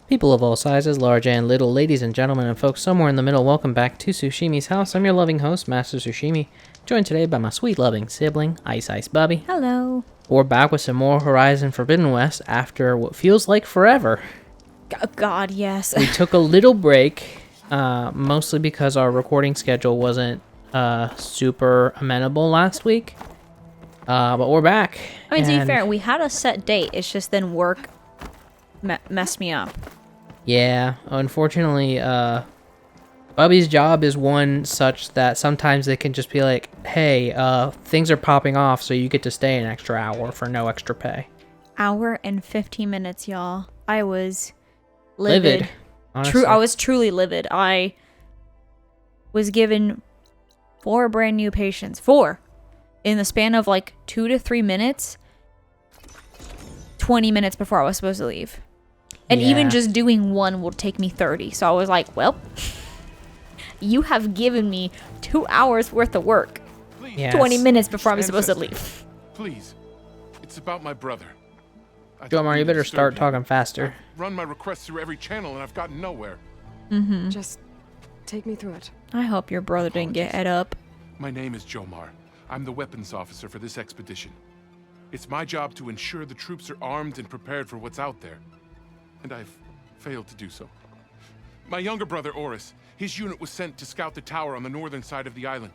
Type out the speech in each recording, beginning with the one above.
People of all sizes, large and little, ladies and gentlemen, and folks somewhere in the middle, welcome back to Sushimi's House. I'm your loving host, Master Sushimi, joined today by my sweet loving sibling, Ice Ice Bubbie. Hello. We're back with some more Horizon Forbidden West after what feels like forever. God, yes. We took a little break, mostly because our recording schedule wasn't super amenable last week. But we're back. I mean, to be fair, we had a set date. It's just then work messed me up. Yeah, unfortunately, Bubbie's job is one such that sometimes they can just be like, hey, things are popping off, so you get to stay an extra hour for no extra pay. Hour and 15 minutes, y'all. I was livid. Honestly. I was truly livid. I was given 4 brand new patients. 4. In the span of like 2 to 3 minutes. 20 minutes before I was supposed to leave. And even just doing one will take me 30. So I was like, well, you have given me 2 hours worth of work. Yes. 20 minutes before I was supposed to leave. Please, it's about my brother. Jomar, you better start talking faster. I've run my requests through every channel and I've gotten nowhere. Just take me through it. I hope your brother didn't get ed up. My name is Jomar. I'm the weapons officer for this expedition. It's my job to ensure the troops are armed and prepared for what's out there. And I've failed to do so. My younger brother, Oris, his unit was sent to scout the tower on the northern side of the island.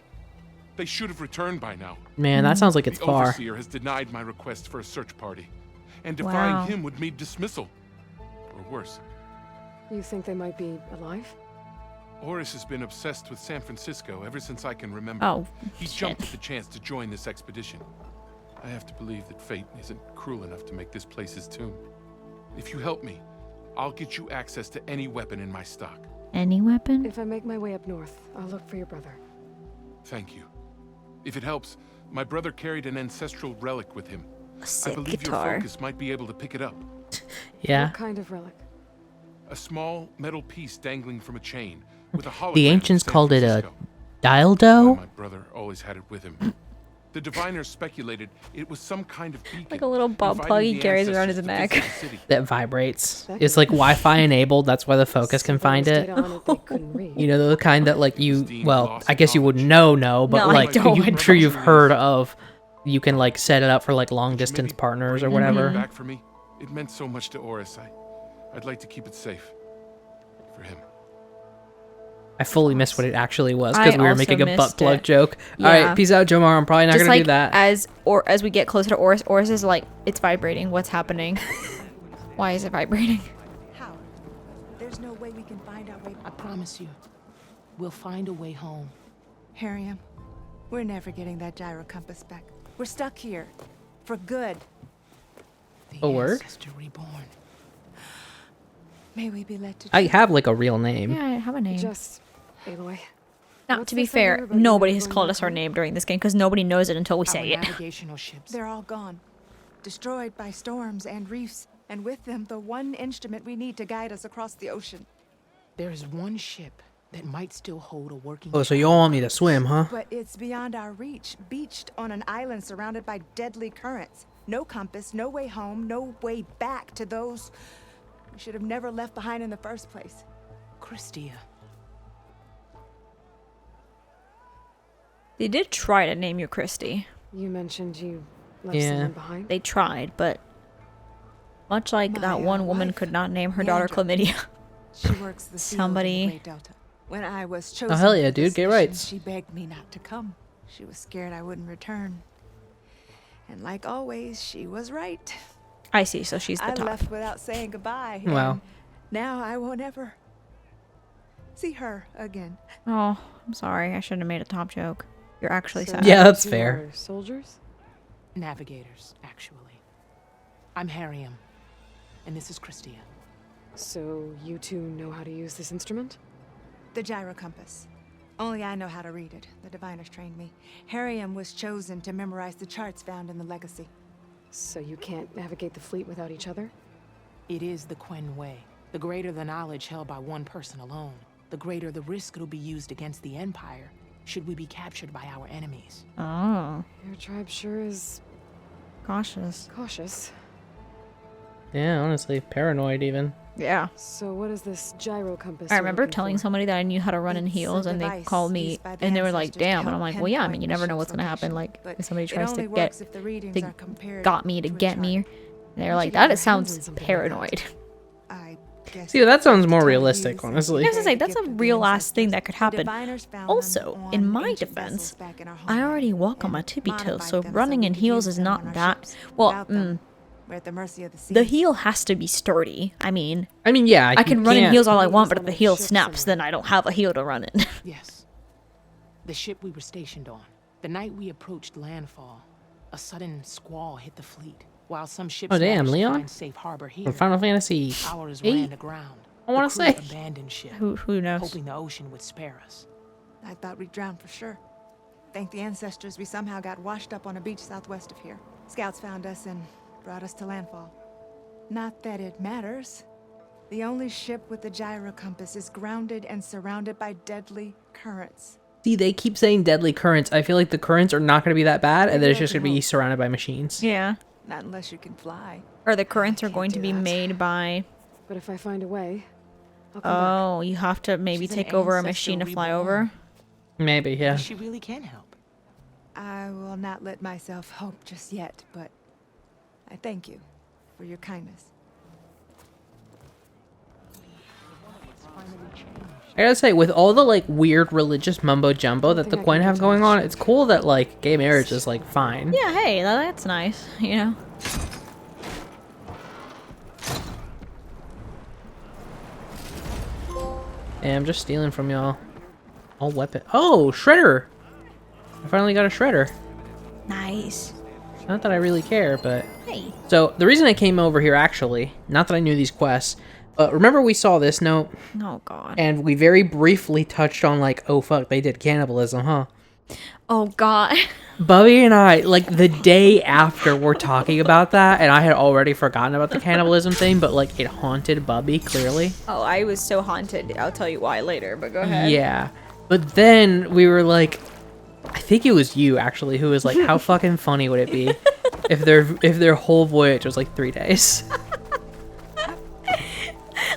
They should have returned by now. Man, that sounds like it's The far. Overseer has denied my request for a search party. And defying Wow. him would mean dismissal. Or worse. You think they might be alive? Oris has been obsessed with San Francisco ever since I can remember. Oh, He shit. jumped at the chance to join this expedition. I have to believe that fate isn't cruel enough to make this place his tomb. If you help me, I'll get you access to any weapon in my stock. Any weapon? If I make my way up north, I'll look for your brother. Thank you. If it helps, my brother carried an ancestral relic with him. A I sick believe guitar. your focus might be able to pick it up. Yeah. What kind of relic? A small metal piece dangling from a chain with a hologram The of ancients San called it a Francisco. dildo? My brother always had it with him. The diviners speculated it was some kind of beacon. Like a little butt inviting plug he the carries around his ancestors to neck. visit the city. That vibrates. It's like Wi-Fi enabled, that's why the focus can find it. Data on it they couldn't read. You know, the kind that like you, well, I guess you would know, but No, I like, don't. I'm sure you've heard of, you can like set it up for like long distance Maybe partners or bring it whatever. back for me. It meant so much to Oris. I'd like to keep it safe for him. I fully missed what it actually was I because we were also making a butt missed plug it. joke. Yeah. Alright, peace out, Jomar. I'm probably not Just gonna like do that. as we get closer to Oris is like, it's vibrating. What's happening? Why is it vibrating? How? There's no way we can find our way. I promise you, we'll find a way home. Harriam, we're never getting that gyro compass back. We're stuck here. For good. A word? Ancestor reborn. May we be led to I have like a real name. Yeah, I have a name. Just Aloy. Now, what's to be this I hear fair, about you nobody never has going called back us our home? name during this game because nobody knows it until we say our it. navigational ships. They're all gone. Destroyed by storms and reefs, and with them the one instrument we need to guide us across the ocean. There is one ship that might still hold a working. Oh, so you all want me to swim, huh? But it's beyond our reach, beached on an island surrounded by deadly currents. No compass, no way home, no way back to those we should have never left behind in the first place. Christia. They did try to name you Christy. You mentioned you left Yeah. someone behind. They tried, but much like My, that one woman wife, could not name her daughter Leandra. chlamydia. She works the field in Somebody- the Great Delta. When I was chosen hell yeah, for dude, this gay mission, rights. She begged me not to come. She was scared I wouldn't return. And like always, she was right. I see, so she's the I top. left without saying goodbye. Wow. and now I won't ever see her again. Oh, I'm sorry. I shouldn't have made a top joke. You're actually So sad. Yeah, that's you fair. are soldiers? Navigators, actually. I'm Harriam, and this is Christia. So you two know how to use this instrument? The gyro compass. Only I know how to read it. The diviners trained me. Harriam was chosen to memorize the charts found in the legacy. So you can't navigate the fleet without each other? It is the Quen Way. The greater the knowledge held by one person alone, the greater the risk it'll be used against the Empire, should we be captured by our enemies. Oh, Your tribe sure is cautious. cautious. Yeah, honestly, paranoid even. Yeah. So what is this gyro compass? I you're remember looking telling for? somebody that I knew how to run in It's a heels, and they device called me, used by the and they were like, ancestors to "Damn," and help I'm like, "Well, yeah. I mean, you never know pinpoint what's gonna happen. ship's Like, location, if somebody but tries it to only get works if the readings they are compared got me to to a get me." chart. And they're How'd like, you get "That your it sounds hands on something like that? paranoid." I guess See, that sounds more it's realistic, time to use honestly. I was gonna say, that's a gift of the real ass thing ancestors. that could The happen. diviners found Also, them in on my ancient defense, vessels back in our I already homeland walk on my and tippy toes, modified so them running we in could heels use is them not on our that. ships. Well, Without them, we're at the mercy of the the seas. heel has to be sturdy. I mean, yeah, I can you run in can't- heels all I want, Heels but if on the a heel ship snaps, somewhere. then I don't have a heel to run in. Yes. The ship we were stationed on. The night we approached landfall, a sudden squall hit the fleet. While some ships Oh, damn, managed to Leon? find safe harbor here, From Final Fantasy ours 8? ran aground. I wanna The crew say. abandoned ship, Who knows? hoping the ocean would spare us. I thought we'd drown for sure. Thank the ancestors we somehow got washed up on a beach southwest of here. Scouts found us and brought us to landfall. Not that it matters. The only ship with the gyro compass is grounded and surrounded by deadly currents. See, they keep saying deadly currents. I feel like the currents are not going to be that bad, and then Maybe it's I just can going to be help. surrounded by machines. Yeah. Not unless you can fly. Or the currents are can't going to do be that. made by. But if I find a way, I'll come back. Oh, you have to maybe She's an take over a ancestor machine to fly reborn. over. Maybe, yeah. She really can help. I will not let myself hope just yet, but I thank you for your kindness. I gotta say, with all the like weird religious mumbo jumbo that the think I Quen can have get to going that on, ship. it's cool that like gay marriage is like fine. Yeah, hey, that's nice. You know. Hey, I'm just stealing from y'all. All weapon. Oh, shredder! I finally got a shredder. Nice. Not that I really care, but Hey. so the reason I came over here actually, not that I knew these quests, but remember we saw this note Oh God. and we very briefly touched on like, oh fuck, they did cannibalism, huh? Oh God. Bubbie and I, like the day after we're talking about that, and I had already forgotten about the cannibalism thing, but like it haunted Bubbie clearly. Oh, I was so haunted. I'll tell you why later, but go ahead. Yeah. But then we were like, I think it was you actually who was like, how fucking funny would it be if their whole voyage was like 3 days?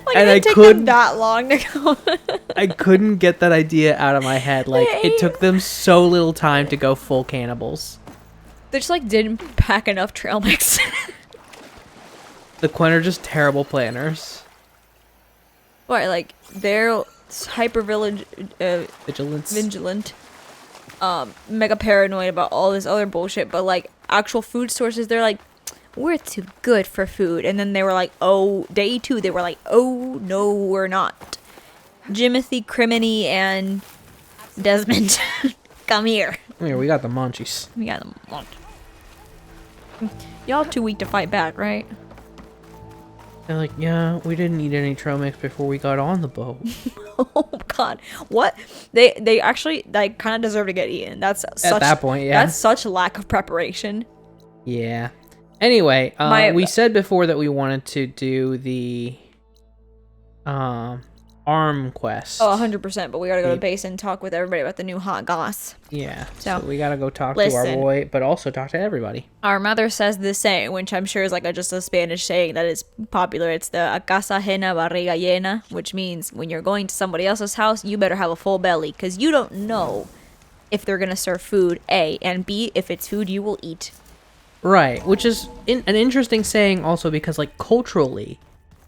Like, And it I didn't take couldn't- them that long to go. I couldn't get that idea out of my head. Like it took them so little time to go full cannibals. They just like didn't pack enough trail mix. The Quen are just terrible planners. What, like they're hyper Vigilance. vigilant, mega paranoid about all this other bullshit, but like actual food sources, they're like, we're too good for food. And then they were like, oh, day 2, they were like, oh no, we're not. Jimothy, Criminy, and Desmond, come here. Here, we got the munchies. We got them. Y'all too weak to fight back, right? They're like, yeah, we didn't eat any trail mix before we got on the boat. Oh God, what? They actually like kind of deserve to get eaten. That's such, At that point, yeah. That's such lack of preparation. Yeah. Anyway, My- we said before that we wanted to do the arm quest. Oh, 100%. But we gotta go to The- base and talk with everybody about the new hot goss. Yeah. So, So we gotta go talk to our listen. boy, but also talk to everybody. Our mother says this saying, which I'm sure is like just a Spanish saying that is popular. It's the a casa ajena barriga llena, which means when you're going to somebody else's house, you better have a full belly, because you don't know if they're gonna serve food, A, and B, if it's food you will eat. Right, which is an interesting saying also because like culturally,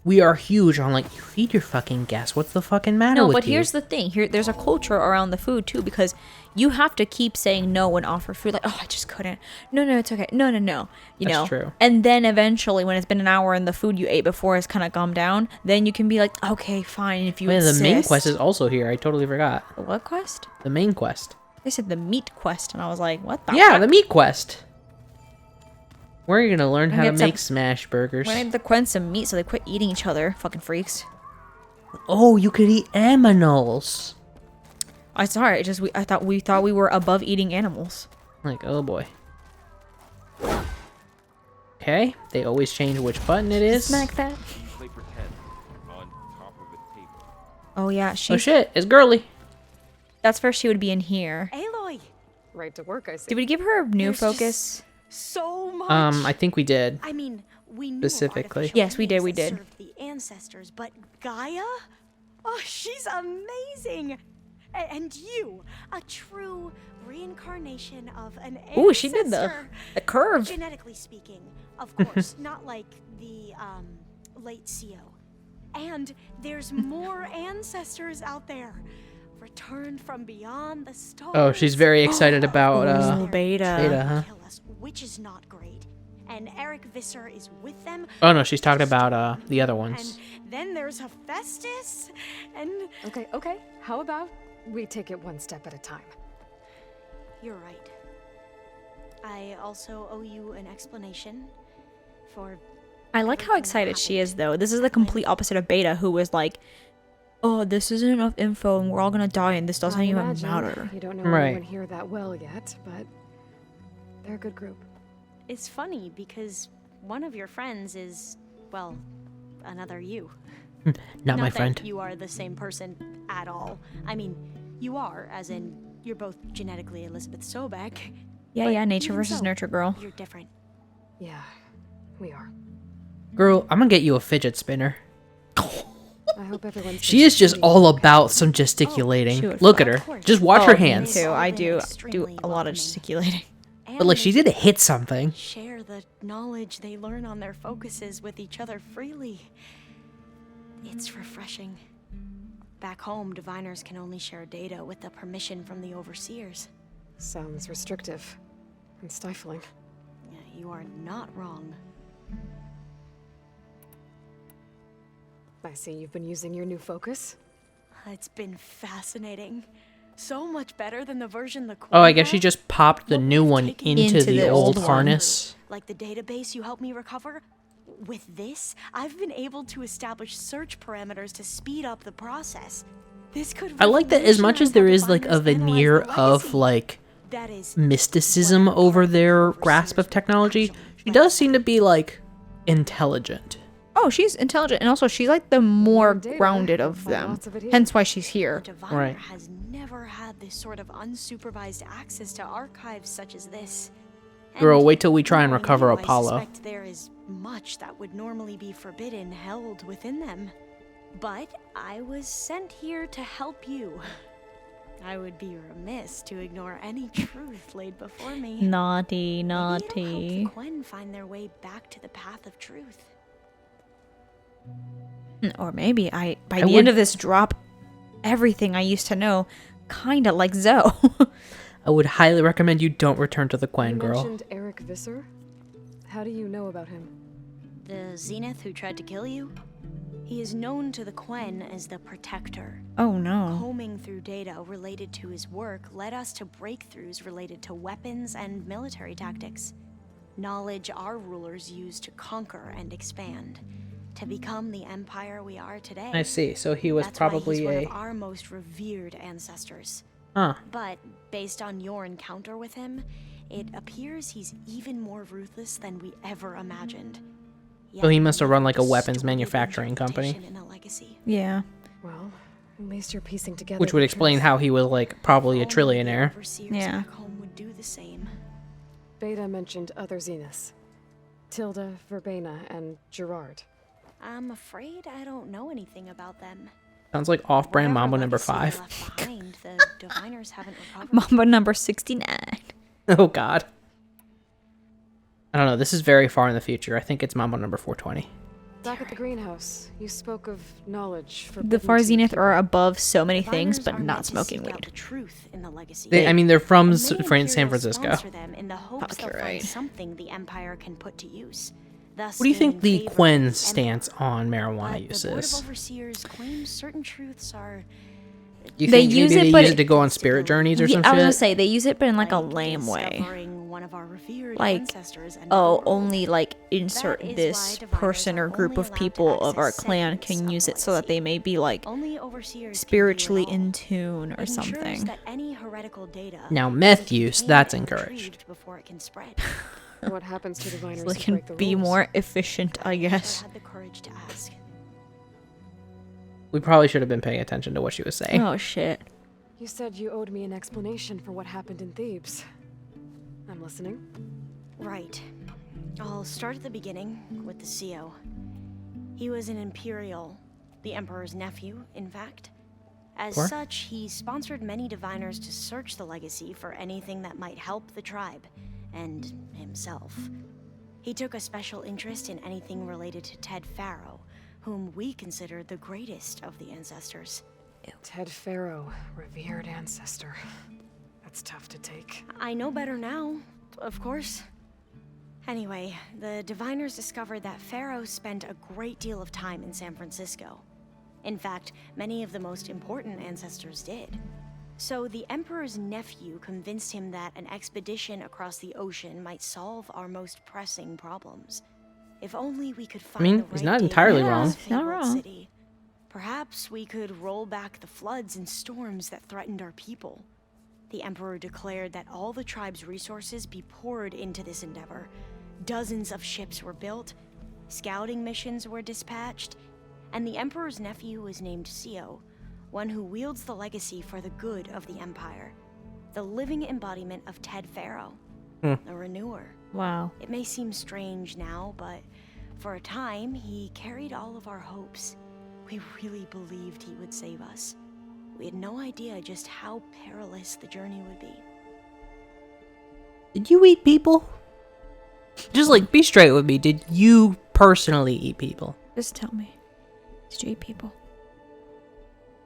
we are huge on like you feed your fucking guests. What's the fucking matter No, with but you? here's the thing. There's a culture around the food too, because you have to keep saying no when offered food. Like, oh, I just couldn't. No, it's okay. No. You That's know. true. And then eventually, when it's been an hour and the food you ate before has kind of calmed down, then you can be like, okay, fine, if you Man, the insist. main quest is also here. I totally forgot. The what quest? The main quest. They said the meat quest, and I was like, what the? Yeah, fuck? the meat quest. We're gonna learn how to get some- make smash burgers. When I had the Quen some meat, so they quit eating each other. Fucking freaks. Oh, you could eat aminals. I sorry. I thought we were above eating animals. Like, oh boy. Okay, they always change which button it is. Smack that. Play pretend on top of a table. Oh yeah, she. Oh shit, it's girly. That's where she would be in here. Aloy, Right to work, I see. Did we give her a new There's just focus? so much. I think we did. I mean, we knew specifically. artificial Yes, we did, means we that did. served the ancestors, but Gaia? Oh, she's amazing! And you, a true reincarnation of an ancestor. Ooh, she did the curve. Genetically speaking, of course, not like the late CO. And there's more ancestors out there, returned from beyond the stars. Oh, she's very excited about Beta. Beta, huh? Kill us, which is not great. And Eric Visser is with them. Oh no, she's talking about the other ones. And then there's Hephaestus, and Okay. How about we take it one step at a time? you're right. I also owe you an explanation for. I like how excited she is, though. This is the complete opposite of Beta, who was like, oh, this isn't enough info and we're all gonna die and this doesn't I even imagine matter. You don't know Right. anyone here that well yet, but they're a good group. It's funny because one of your friends is, well, another you. Not my that friend. You are the same person at all. I mean, you are, as in, you're both genetically Elizabeth Sobek. Yeah, but yeah, nature even versus so, nurture, girl. You're different. Yeah, we are. Girl, I'm gonna get you a fidget spinner. I hope everyone's. She is just all about some gesticulating. Shoot. Look at her. Just watch her Oh, me hands. too. I do Extremely a lot of welcoming. gesticulating. But like, she And did hit something. share the knowledge they learn on their focuses with each other freely. It's refreshing. Back home, diviners can only share data with the permission from the overseers. Sounds restrictive and stifling. Yeah, you are not wrong. I see you've been using your new focus. It's been fascinating. So much better than the version the Queen Oh, I guess she had. just popped the What new we've one taken into the the old old one. harness. Like the database you helped me recover. With this, I've been able to establish search parameters to speed up the process. This could I like that as much as there is like a revolutionize how veneer diviners analyze the of legacy. like That is mysticism what over part their the grasp of overseers technology, actually she does seem to be like intelligent. Oh, she's intelligent, and also she's like the more Data, grounded of find them. lots of it here. Hence why she's here. The diviner Right. has never had this sort of unsupervised access to archives such as this. Girl, And wait till we try and knowing recover you, Apollo. I suspect there is much that would normally be forbidden held within them. But I was sent here to help you. I would be remiss to ignore any truth laid before me. Naughty, Maybe it'll help naughty. the Quen find their way back to the path of truth. Or maybe by I the would- end of this, drop everything I used to know, kinda like Zoe. I would highly recommend you don't return to the You Quen, girl. mentioned Eric Visser. How do you know about him? The Zenith who tried to kill you? He is known to the Quen as the Protector. Oh no. Combing through data related to his work led us to breakthroughs related to weapons and military tactics. Knowledge our rulers used to conquer and expand. To become the empire we are today. I see. So he was That's why probably he's one a of our most revered ancestors. huh. But based on your encounter with him, it appears he's even more ruthless than we ever imagined. So he must have run like a Yet weapons storied manufacturing company. interpretation in the legacy. Yeah. Well, at least you're piecing together. Which would the explain truth. how he was like probably a Only the trillionaire. overseers Yeah. back home would do the same. Beta mentioned other Zeniths. Tilda, Verbena, and Gerard. I'm afraid I don't know anything about them. Sounds like off-brand Whatever Mambo number legacy they 5. left behind, the diviners haven't recovered. Mamba number 69. Oh god. I don't know. This is very far in the future. I think it's Mambo number 420. Back at the greenhouse, you spoke of knowledge for The Far Zenith are above so many things, Diviners but are not meant to smoking seek out weed. the truth in the legacy. I mean, they're from And they San Imperials Francisco. sponsor them in the hopes Fuck, they'll you're find right. something the Empire can put to use. Thus What do you think gaining the favor Quen's with the stance Empire. on marijuana But the use Board of is? Overseers claims certain truths are You They think use maybe it, they but use it- it to go on spirit journeys or Yeah, some I was gonna shit? say, they use it, but in like a lame way. discovering one of our revered Like, ancestors and oh, our world. only like insert That is this why diviners person are or group only of allowed to people of our access clan segments can of use the it so that legacy. they may be like Only overseers can do spiritually it all. in tune or It ensures something. that any heretical data Now, meth can be use, contained that's and encouraged. retrieved before it can spread. What happens to diviners So they who can break the be rules? more efficient, I never guess. had the courage to ask. We probably should have been paying attention to what she was saying. Oh shit. You said you owed me an explanation for what happened in Thebes. I'm listening. Right. I'll start at the beginning with the CO. He was an Imperial, the Emperor's nephew, in fact. As Sure. such, he sponsored many diviners to search the legacy for anything that might help the tribe, and himself. He took a special interest in anything related to Ted Farrow, whom we consider the greatest of the ancestors. Ted Farrow, revered ancestor. That's tough to take. I know better now, of course. Anyway, the diviners discovered that Farrow spent a great deal of time in San Francisco. In fact, many of the most important ancestors did. So the Emperor's nephew convinced him that an expedition across the ocean might solve our most pressing problems. If only we could find mean, the he's right not data entirely for wrong. this He's not fabled wrong. city. Perhaps we could roll back the floods and storms that threatened our people. The Emperor declared that all the tribe's resources be poured into this endeavor. Dozens of ships were built, scouting missions were dispatched, and the Emperor's nephew was named Sio, one who wields the legacy for the good of the Empire. The living embodiment of Ted Farrow, a renewer. Wow. It may seem strange now, but for a time, he carried all of our hopes. We really believed he would save us. We had no idea just how perilous the journey would be. Did you eat people? Just like, be straight with me. Did you personally eat people? Just tell me. Did you eat people?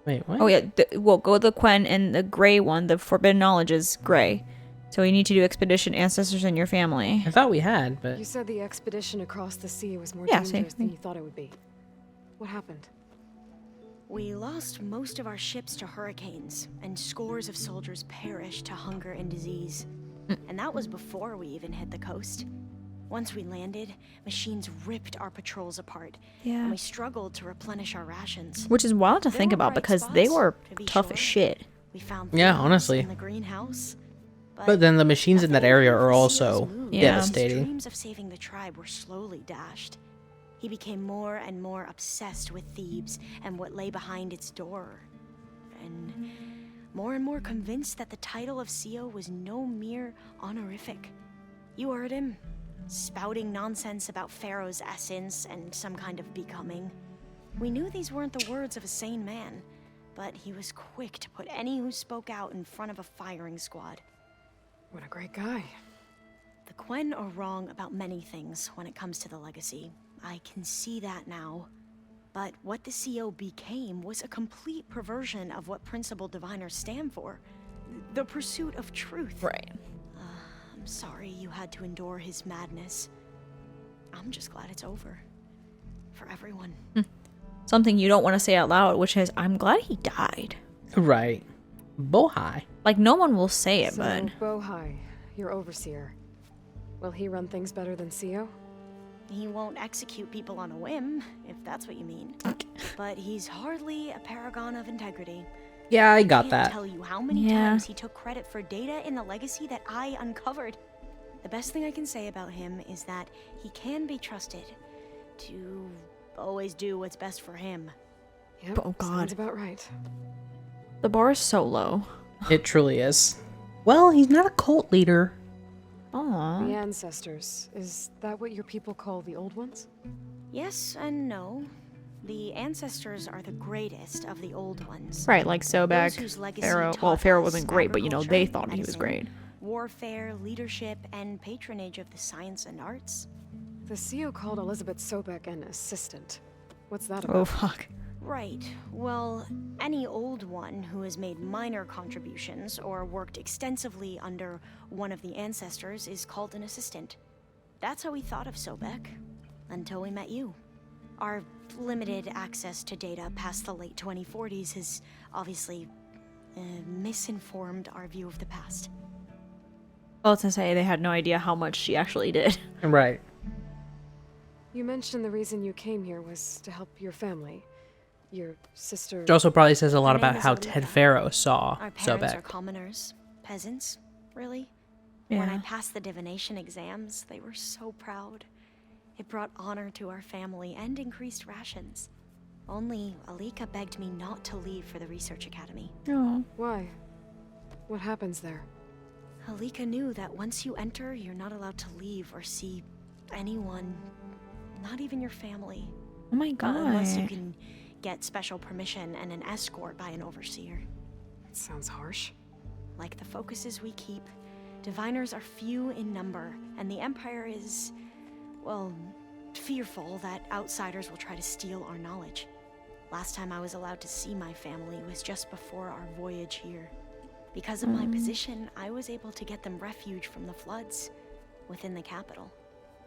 Wait, what? Oh yeah, well, go with the Quen and the gray one. The forbidden knowledge is gray. So you need to do expedition, ancestors, and your family. I thought we had, but You said the expedition across the sea was more Yeah, same dangerous than thing. you thought it would be. What happened? We lost most of our ships to hurricanes, and scores of soldiers perished to hunger and disease. And that was before we even hit the coast. Once we landed, machines ripped our patrols apart, and Yeah. we struggled to replenish our rations. Which is wild to There think were about bright because they spots, were to be tough as sure. shit. We found Yeah, thieves honestly. in the greenhouse. but then the machines in that nothing area new are for also Seal's move. Yeah. devastating. His dreams of saving the tribe were slowly dashed. He became more and more obsessed with Thebes and what lay behind its door. And more convinced that the title of Sio was no mere honorific. You heard him, spouting nonsense about Pharaoh's essence and some kind of becoming. We knew these weren't the words of a sane man, but he was quick to put any who spoke out in front of a firing squad. What a great guy. The Quen are wrong about many things when it comes to the legacy. I can see that now. But what the CO became was a complete perversion of what principal diviners stand for. The pursuit of truth. Right. I'm sorry you had to endure his madness. I'm just glad it's over. For everyone. Something you don't want to say out loud, which is, I'm glad he died. Right. Bohai. Like, no one will say it, So, but... Bohai, your overseer. Will he run things better than Sio? He won't execute people on a whim, if that's what you mean. But he's hardly a paragon of integrity. Yeah, I got Can't that. tell you how many Yeah. times he took credit for data in the legacy that I uncovered. The best thing I can say about him is that he can be trusted to always do what's best for him. Yep, Oh, God. sounds about right. The bar is so low. It truly is. Well, he's not a cult leader. Aww. The ancestors, is that what your people call the old ones? Yes and no. The ancestors are the greatest of the old ones. Right, like Those Sobek, whose legacy Pharaoh. Well, taught Pharaoh us wasn't great, but you know, they agriculture, thought he was medicine, great. Warfare, leadership, and patronage of the science and arts. The CEO called Elizabeth Sobek an assistant. What's that about? Oh, fuck. Right. Well, any old one who has made minor contributions or worked extensively under one of the ancestors is called an assistant. That's how we thought of Sobek, until we met you. Our limited access to data past the late 2040s has obviously misinformed our view of the past. Well, to say they had no idea how much she actually did. Right. You mentioned the reason you came here was to help your family. Your sister... It also probably says a lot Her name about is how Alita. Ted Farrow saw Our parents are Sobek. commoners, peasants, really. When I Yeah. passed the divination exams, they were so proud. It brought honor to our family and increased rations. Only Alika begged me not to leave for the research academy. Oh. Why? What happens there? Alika knew that once you enter, you're not allowed to leave or see anyone, not even your family. Oh my god. Unless you can get special permission and an escort by an overseer. That sounds harsh. Like the focuses we keep, diviners are few in number, and the Empire is, well, fearful that outsiders will try to steal our knowledge. Last time I was allowed to see my family was just before our voyage here. Because of my position, I was able to get them refuge from the floods within the capital.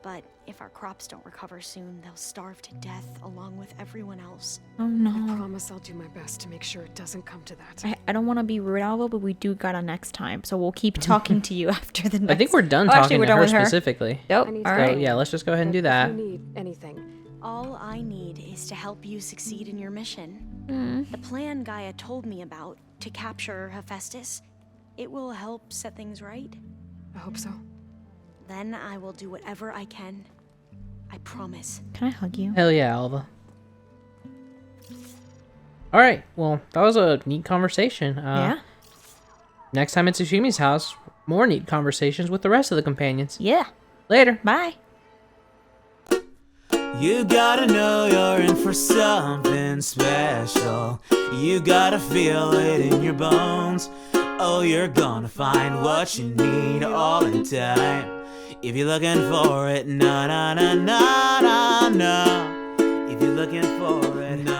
But if our crops don't recover soon, they'll starve to death along with everyone else. Oh I no. promise I'll do my best to make sure it doesn't come to that. I don't want to be rude, Alva, but we do got a next time, so we'll keep talking to you after the next. I think we're done Oh, talking actually, we're to done her with her. specifically. Yep. I need All to right. go. Yeah, let's just go ahead and do But that. If you need anything, All I need is to help you succeed in your mission. The plan Gaia told me about to capture Hephaestus, it will help set things right. I hope so. Then I will do whatever I can. I promise. Can I hug you? Hell yeah, Alva. All right, well, that was a neat conversation. Yeah? Next time at Tsushima's house, more neat conversations with the rest of the companions. Yeah. Later. Bye. You gotta know you're in for something special. You gotta feel it in your bones. Oh, you're gonna find what you need all in time. If you're looking for it, na na na na na na. If you're looking for it, na